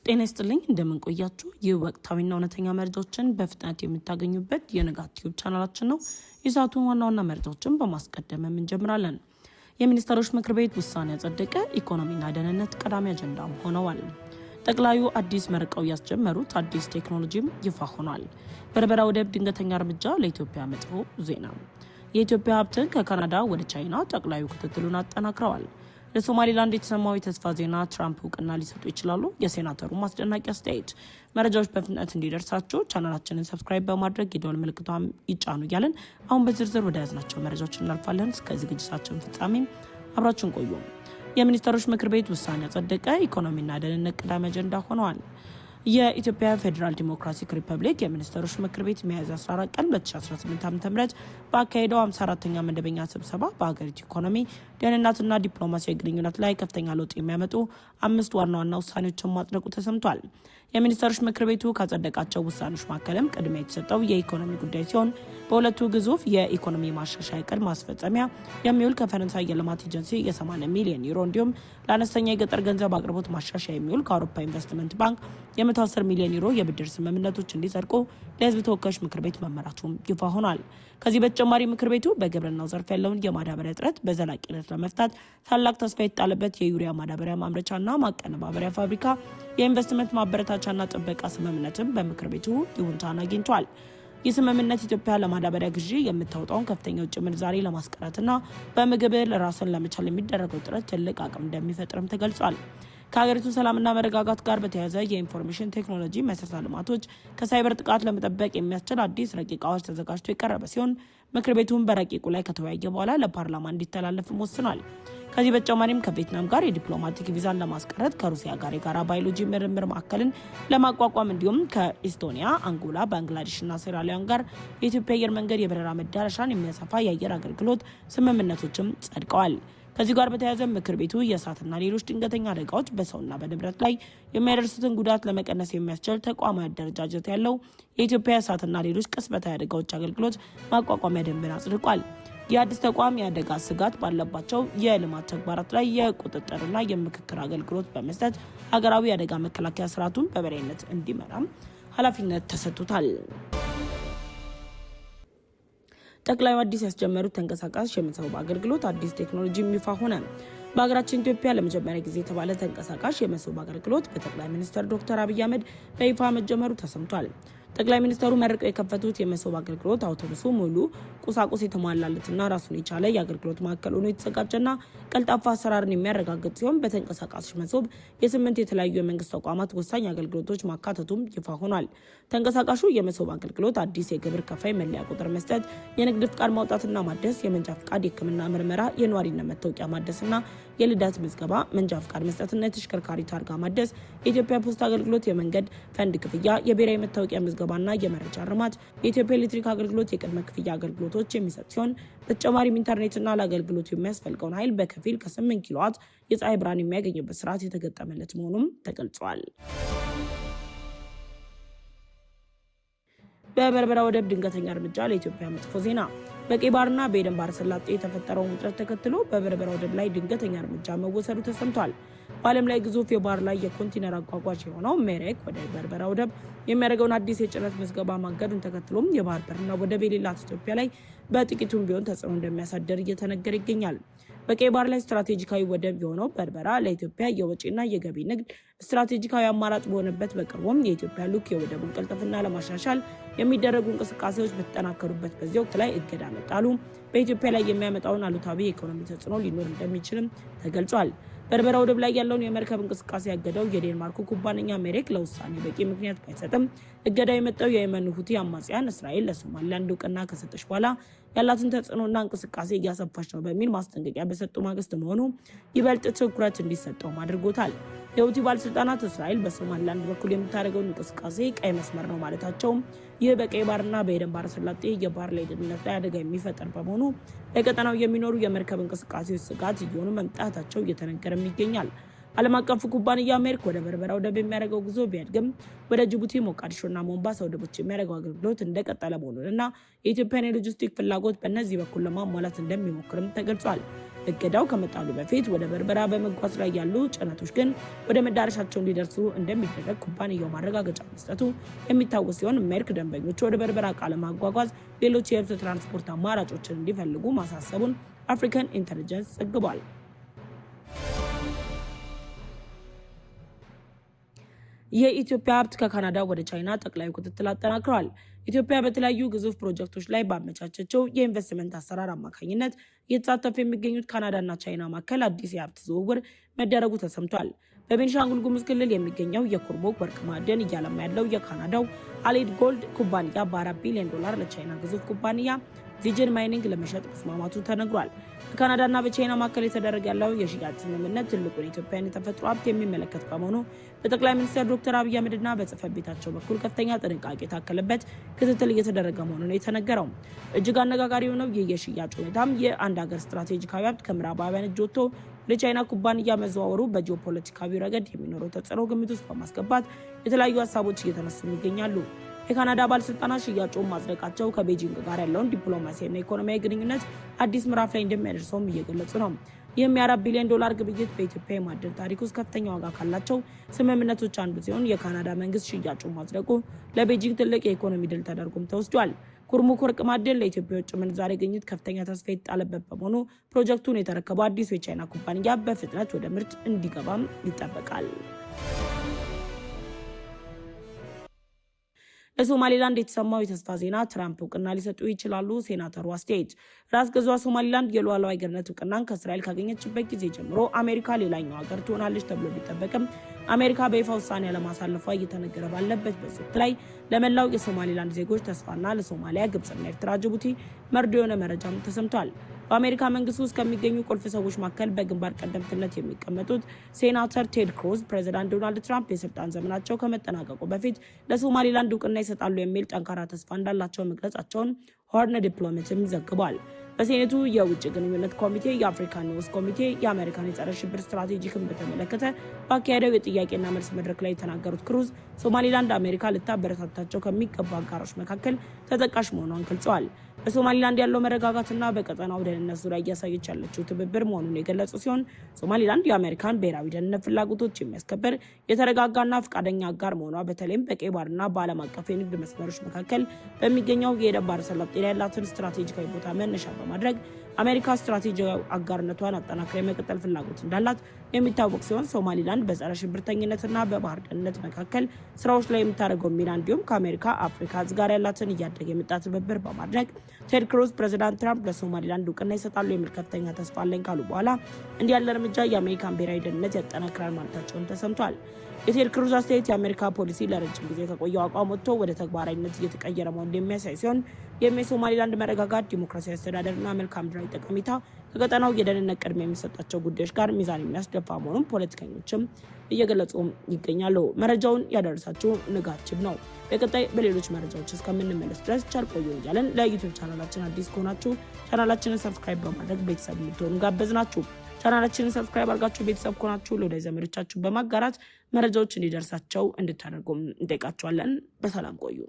ጤና ይስጥልኝ እንደምን ቆያችሁ። ይህ ወቅታዊና እውነተኛ መረጃዎችን በፍጥነት የምታገኙበት የንጋት ዩቲዩብ ቻናላችን ነው። የሰዓቱን ዋና ዋና መረጃዎችን በማስቀደም እንጀምራለን። የሚኒስትሮች ምክር ቤት ውሳኔ ያጸደቀ፣ ኢኮኖሚና ደህንነት ቀዳሚ አጀንዳ ሆነዋል። ጠቅላዩ አዲስ መርቀው ያስጀመሩት አዲስ ቴክኖሎጂም ይፋ ሆኗል። በርበራ ወደብ ድንገተኛ እርምጃ ለኢትዮጵያ መጥፎ ዜና። የኢትዮጵያ ሀብትን ከካናዳ ወደ ቻይና ጠቅላዩ ክትትሉን አጠናክረዋል። ለሶማሊላንድ የተሰማው የተስፋ ዜና ትራምፕ እውቅና ሊሰጡ ይችላሉ። የሴናተሩ ማስደናቂ አስተያየት። መረጃዎች በፍጥነት እንዲደርሳችሁ ቻናላችንን ሰብስክራይብ በማድረግ የደወል ምልክቷን ይጫኑ እያለን አሁን በዝርዝር ወደ ያዝናቸው መረጃዎች እናልፋለን። እስከ ዝግጅታችን ፍጻሜ አብራችሁን ቆዩ። የሚኒስትሮች ምክር ቤት ውሳኔ ያጸደቀ፣ ኢኮኖሚና ደህንነት ቀዳሚ አጀንዳ ሆነዋል። የኢትዮጵያ ፌዴራል ዲሞክራቲክ ሪፐብሊክ የሚኒስትሮች ምክር ቤት ሚያዝያ 14 ቀን 2018 ዓ.ም ባካሄደው 54ኛ መደበኛ ስብሰባ በሀገሪቱ ኢኮኖሚ፣ ደህንነትና ዲፕሎማሲያዊ ግንኙነት ላይ ከፍተኛ ለውጥ የሚያመጡ 5 ዋና ዋና ውሳኔዎችን ማጽደቁ ተሰምቷል። የሚኒስትሮች ምክር ቤቱ ካጸደቃቸው ውሳኔዎች መካከልም ቅድሚያ የተሰጠው የኢኮኖሚ ጉዳይ ሲሆን በሁለቱ ግዙፍ የኢኮኖሚ ማሻሻያ ዕቅድ ማስፈጸሚያ የሚውል ከፈረንሳይ የልማት ኤጀንሲ የ80 ሚሊዮን ዩሮ እንዲሁም ለአነስተኛ የገጠር ገንዘብ አቅርቦት ማሻሻያ የሚውል ከአውሮፓ ኢንቨስትመንት ባንክ የ110 ሚሊዮን ዩሮ የብድር ስምምነቶች እንዲጸድቁ ለሕዝብ ተወካዮች ምክር ቤት መመራቱም ይፋ ሆኗል። ከዚህ በተጨማሪ ምክር ቤቱ በግብርናው ዘርፍ ያለውን የማዳበሪያ እጥረት በዘላቂነት ለመፍታት ታላቅ ተስፋ የተጣለበት የዩሪያ ማዳበሪያ ማምረቻና ማቀነባበሪያ ፋብሪካ የኢንቨስትመንት ማበረታቻና ጥበቃ ስምምነትም በምክር ቤቱ ይሁንታን አግኝቷል። ይህ ስምምነት ኢትዮጵያ ለማዳበሪያ ግዢ የምታወጣውን ከፍተኛ ውጭ ምንዛሬ ለማስቀረትና በምግብ ራስን ለመቻል የሚደረገው ጥረት ትልቅ አቅም እንደሚፈጥርም ተገልጿል። ከሀገሪቱ ሰላምና መረጋጋት ጋር በተያያዘ የኢንፎርሜሽን ቴክኖሎጂ መሰረተ ልማቶች ከሳይበር ጥቃት ለመጠበቅ የሚያስችል አዲስ ረቂቅ አዋጅ ተዘጋጅቶ የቀረበ ሲሆን ምክር ቤቱን በረቂቁ ላይ ከተወያየ በኋላ ለፓርላማ እንዲተላለፍም ወስኗል። ከዚህ በተጨማሪም ከቪየትናም ጋር የዲፕሎማቲክ ቪዛን ለማስቀረት ከሩሲያ ጋር የጋራ ባዮሎጂ ምርምር ማዕከልን ለማቋቋም እንዲሁም ከኢስቶኒያ፣ አንጎላ፣ ባንግላዴሽና ሴራሊዮን ጋር የኢትዮጵያ አየር መንገድ የበረራ መዳረሻን የሚያሰፋ የአየር አገልግሎት ስምምነቶችም ጸድቀዋል። ከዚህ ጋር በተያያዘ ምክር ቤቱ የእሳትና ሌሎች ድንገተኛ አደጋዎች በሰውና በንብረት ላይ የሚያደርሱትን ጉዳት ለመቀነስ የሚያስችል ተቋማዊ አደረጃጀት ያለው የኢትዮጵያ እሳትና ሌሎች ቅጽበታዊ አደጋዎች አገልግሎት ማቋቋሚያ ደንብን አጽድቋል። የአዲስ ተቋም የአደጋ ስጋት ባለባቸው የልማት ተግባራት ላይ የቁጥጥርና የምክክር አገልግሎት በመስጠት ሀገራዊ የአደጋ መከላከያ ስርዓቱን በበላይነት እንዲመራም ኃላፊነት ተሰጥቶታል። ጠቅላዩ አዲስ ያስጀመሩት ተንቀሳቃሽ የመሰቦ አገልግሎት አዲስ ቴክኖሎጂ ይፋ ሆነ። በሀገራችን ኢትዮጵያ ለመጀመሪያ ጊዜ የተባለ ተንቀሳቃሽ የመሰቦ አገልግሎት በጠቅላይ ሚኒስትር ዶክተር አብይ አህመድ በይፋ መጀመሩ ተሰምቷል። ጠቅላይ ሚኒስትሩ መርቀው የከፈቱት የመሰቦ አገልግሎት አውቶቡሱ ሙሉ ቁሳቁስ የተሟላለትና ራሱን የቻለ የአገልግሎት ማዕከል ሆኖ የተዘጋጀና ቀልጣፋ አሰራርን የሚያረጋግጥ ሲሆን በተንቀሳቃሽ መሰቦ የ8 የተለያዩ የመንግስት ተቋማት ወሳኝ አገልግሎቶች ማካተቱም ይፋ ሆኗል። ተንቀሳቃሹ የመሰቦ አገልግሎት አዲስ የግብር ከፋይ መለያ ቁጥር መስጠት፣ የንግድ ፍቃድ ማውጣትና ማደስ፣ የመንጃ ፍቃድ፣ የሕክምና ምርመራ፣ የነዋሪነት መታወቂያ ማደስና የልደት ምዝገባ፣ መንጃ ፍቃድ መስጠትና የተሽከርካሪ ታርጋ ማደስ፣ የኢትዮጵያ ፖስታ አገልግሎት የመንገድ ፈንድ ክፍያ፣ የብሔራዊ መታወቂያ ምዝገባና የመረጃ እርማት፣ የኢትዮጵያ ኤሌክትሪክ አገልግሎት የቅድመ ክፍያ አገልግሎቶች የሚሰጥ ሲሆን በተጨማሪም ኢንተርኔትና ለአገልግሎቱ የሚያስፈልገውን ኃይል በከፊል ከ8 ኪሎዋት የፀሐይ ብርሃን የሚያገኝበት ስርዓት የተገጠመለት መሆኑም ተገልጿል። በበርበራ ወደብ ድንገተኛ እርምጃ ለኢትዮጵያ መጥፎ ዜና። በቀይ ባህርና በኤደን ባህረ ሰላጤ የተፈጠረውን ውጥረት ተከትሎ በበርበራ ወደብ ላይ ድንገተኛ እርምጃ መወሰዱ ተሰምቷል። በዓለም ላይ ግዙፍ የባህር ላይ የኮንቴነር አጓጓዥ የሆነው ሜሬክ ወደ በርበራ ወደብ የሚያደርገውን አዲስ የጭነት ምዝገባ ማገዱን ተከትሎም የባህር በርና ወደብ የሌላት ኢትዮጵያ ላይ በጥቂቱም ቢሆን ተጽዕኖ እንደሚያሳደር እየተነገረ ይገኛል። በቀይ ባህር ላይ ስትራቴጂካዊ ወደብ የሆነው በርበራ ለኢትዮጵያ የወጪና የገቢ ንግድ ስትራቴጂካዊ አማራጭ በሆነበት በቅርቡም የኢትዮጵያ ልዑክ የወደቡን ቅልጥፍና ለማሻሻል የሚደረጉ እንቅስቃሴዎች በተጠናከሩበት በዚህ ወቅት ላይ እገዳ መጣሉ በኢትዮጵያ ላይ የሚያመጣውን አሉታዊ የኢኮኖሚ ተጽዕኖ ሊኖር እንደሚችልም ተገልጿል። በርበራ ወደብ ላይ ያለውን የመርከብ እንቅስቃሴ ያገደው የዴንማርኩ ኩባንያ ሜሬክ ለውሳኔ በቂ ምክንያት ባይሰጥም እገዳው የመጣው የየመን ሁቲ አማጽያን እስራኤል ለሶማሊላንድ እውቅና ከሰጠች በኋላ ያላትን ተጽዕኖና እንቅስቃሴ እያሰፋች ነው በሚል ማስጠንቀቂያ በሰጡ ማግስት መሆኑ ይበልጥ ትኩረት እንዲሰጠው አድርጎታል። የሁቲ ባለስልጣናት እስራኤል በሶማሊላንድ በኩል የምታደርገውን እንቅስቃሴ ቀይ መስመር ነው ማለታቸው ይህ በቀይ ባህርና በኤደን ባህረ ሰላጤ የባህር ላይ ደህንነት ላይ አደጋ የሚፈጠር በመሆኑ በቀጠናው የሚኖሩ የመርከብ እንቅስቃሴዎች ስጋት እየሆኑ መምጣታቸው እየተነገረም ይገኛል። ዓለም አቀፉ ኩባንያ ሜርክ ወደ በርበራ ወደብ የሚያደርገው ጉዞ ቢያድግም ወደ ጅቡቲ፣ ሞቃዲሾና ሞምባሳ ወደቦች የሚያደርገው አገልግሎት እንደቀጠለ መሆኑንና የኢትዮጵያን የሎጂስቲክ ፍላጎት በእነዚህ በኩል ለማሟላት እንደሚሞክርም ተገልጿል። እገዳው ከመጣሉ በፊት ወደ በርበራ በመጓዝ ላይ ያሉ ጭነቶች ግን ወደ መዳረሻቸው እንዲደርሱ እንደሚደረግ ኩባንያው ማረጋገጫ መስጠቱ የሚታወስ ሲሆን ሜርክ ደንበኞች ወደ በርበራ ዕቃ ለማጓጓዝ ሌሎች የየብስ ትራንስፖርት አማራጮችን እንዲፈልጉ ማሳሰቡን አፍሪካን ኢንተሊጀንስ ዘግቧል። የኢትዮጵያ ሀብት ከካናዳ ወደ ቻይና ጠቅላይ ክትትል አጠናክረዋል። ኢትዮጵያ በተለያዩ ግዙፍ ፕሮጀክቶች ላይ ባመቻቸችው የኢንቨስትመንት አሰራር አማካኝነት እየተሳተፉ የሚገኙት ካናዳና ቻይና መካከል አዲስ የሀብት ዝውውር መደረጉ ተሰምቷል። በቤኒሻንጉል ጉሙዝ ክልል የሚገኘው የኩርሙክ ወርቅ ማዕድን እያለማ ያለው የካናዳው አሌድ ጎልድ ኩባንያ በ$4 ቢሊዮን ለቻይና ግዙፍ ኩባንያ ዚጅን ማይኒንግ ለመሸጥ መስማማቱ ተነግሯል። በካናዳና በቻይና መካከል የተደረገ ያለው የሽያጭ ስምምነት ትልቁን የኢትዮጵያን የተፈጥሮ ሀብት የሚመለከት በመሆኑ በጠቅላይ ሚኒስትር ዶክተር አብይ አህመድና በጽህፈት ቤታቸው በኩል ከፍተኛ ጥንቃቄ የታከለበት ክትትል እየተደረገ መሆኑ ነው የተነገረው። እጅግ አነጋጋሪ የሆነው ይህ የሽያጭ ሁኔታም የአንድ ሀገር ስትራቴጂካዊ ሀብት ከምዕራባውያን እጅ ወጥቶ ወደ ቻይና ኩባንያ መዘዋወሩ በጂኦፖለቲካዊ ረገድ የሚኖረው ተጽዕኖ ግምት ውስጥ በማስገባት የተለያዩ ሀሳቦች እየተነሱ ይገኛሉ። የካናዳ ባለስልጣናት ሽያጩን ማጽደቃቸው ከቤጂንግ ጋር ያለውን ዲፕሎማሲያዊና ኢኮኖሚያዊ ግንኙነት አዲስ ምዕራፍ ላይ እንደሚያደርሰውም እየገለጹ ነው። ይህም የ$4 ቢሊዮን ግብይት በኢትዮጵያ የማዕድን ታሪክ ውስጥ ከፍተኛ ዋጋ ካላቸው ስምምነቶች አንዱ ሲሆን የካናዳ መንግስት ሽያጩን ማጽደቁ ለቤጂንግ ትልቅ የኢኮኖሚ ድል ተደርጎም ተወስዷል። ኩርሙክ ወርቅ ማዕድን ለኢትዮጵያ የውጭ ምንዛሬ ግኝት ከፍተኛ ተስፋ የተጣለበት በመሆኑ ፕሮጀክቱን የተረከበው አዲሱ የቻይና ኩባንያ በፍጥነት ወደ ምርት እንዲገባም ይጠበቃል። ለሶማሊላንድ የተሰማው የተስፋ ዜና ትራምፕ እውቅና ሊሰጡ ይችላሉ። ሴናተሩ አስተያየት ራስ ገዟ ሶማሊላንድ የሉዓላዊነት እውቅናን ከእስራኤል ካገኘችበት ጊዜ ጀምሮ አሜሪካ ሌላኛው ሀገር ትሆናለች ተብሎ ቢጠበቅም አሜሪካ በይፋ ውሳኔ ለማሳለፏ እየተነገረ ባለበት በዚህ ላይ ለመላው የሶማሊላንድ ዜጎች ተስፋና ለሶማሊያ፣ ግብጽና ኤርትራ፣ ጅቡቲ መርዶ የሆነ መረጃም ተሰምቷል። በአሜሪካ መንግስት ውስጥ ከሚገኙ ቁልፍ ሰዎች መካከል በግንባር ቀደምትነት የሚቀመጡት ሴናተር ቴድ ክሩዝ ፕሬዚዳንት ዶናልድ ትራምፕ የስልጣን ዘመናቸው ከመጠናቀቁ በፊት ለሶማሊላንድ እውቅና ይሰጣሉ የሚል ጠንካራ ተስፋ እንዳላቸው መግለጻቸውን ሆርን ዲፕሎማትም ዘግቧል። በሴኔቱ የውጭ ግንኙነት ኮሚቴ፣ የአፍሪካ ንዑስ ኮሚቴ የአሜሪካን የጸረ ሽብር ስትራቴጂክን በተመለከተ ባካሄደው የጥያቄና መልስ መድረክ ላይ የተናገሩት ክሩዝ ሶማሊላንድ አሜሪካ ልታበረታታቸው ከሚገቡ አጋሮች መካከል ተጠቃሽ መሆኗን ገልጸዋል። በሶማሊላንድ ያለው መረጋጋትና በቀጠናው ደህንነት ዙሪያ እያሳየች ያለችው ትብብር መሆኑን የገለጹ ሲሆን ሶማሊላንድ የአሜሪካን ብሔራዊ ደህንነት ፍላጎቶች የሚያስከብር የተረጋጋና ፈቃደኛ አጋር መሆኗ በተለይም በቀይ ባህርና በዓለም አቀፍ የንግድ መስመሮች መካከል በሚገኘው የኤደን ባህረ ሰላጤ ላይ ያላትን ስትራቴጂካዊ ቦታ መነሻ በማድረግ አሜሪካ ስትራቴጂያዊ አጋርነቷን አጠናክራ የመቀጠል ፍላጎት እንዳላት የሚታወቅ ሲሆን ሶማሊላንድ በጸረ ሽብርተኝነትና በባህር ደህንነት መካከል ስራዎች ላይ የምታደርገው ሚና እንዲሁም ከአሜሪካ አፍሪካ ጋር ያላትን እያደገ የመጣ ትብብር በማድረግ ቴድ ክሩዝ ፕሬዚዳንት ትራምፕ ለሶማሊላንድ እውቅና ይሰጣሉ የሚል ከፍተኛ ተስፋ አለኝ ካሉ በኋላ እንዲህ ያለ እርምጃ የአሜሪካን ብሔራዊ ደህንነት ያጠናክራል ማለታቸውን ተሰምቷል። የቴድ ክሩዝ አስተያየት የአሜሪካ ፖሊሲ ለረጅም ጊዜ ከቆየው አቋም ወጥቶ ወደ ተግባራዊነት እየተቀየረ መሆኑን የሚያሳይ ሲሆን የሶማሊላንድ መረጋጋት፣ ዲሞክራሲያዊ አስተዳደርና መልካም ምድራዊ ጠቀሜታ ከቀጠናው የደህንነት ቅድሚያ የሚሰጣቸው ጉዳዮች ጋር ሚዛን የሚያስደፋ መሆኑን ፖለቲከኞችም እየገለጹ ይገኛሉ። መረጃውን ያደረሳችሁ ንጋችብ ነው። በቀጣይ በሌሎች መረጃዎች እስከምንመለስ ድረስ ቸር ቆዩ እያለን ለዩቲዩብ ቻናላችን አዲስ ከሆናችሁ ቻናላችንን ሰብስክራይብ በማድረግ ቤተሰብ እንድትሆኑ ጋበዝናችሁ። ቻናላችንን ሰብስክራይብ አድርጋችሁ ቤተሰብ ከሆናችሁ ለወዳጅ ዘመዶቻችሁ በማጋራት መረጃዎች እንዲደርሳቸው እንድታደርጉም እንጠይቃችኋለን። በሰላም ቆዩ።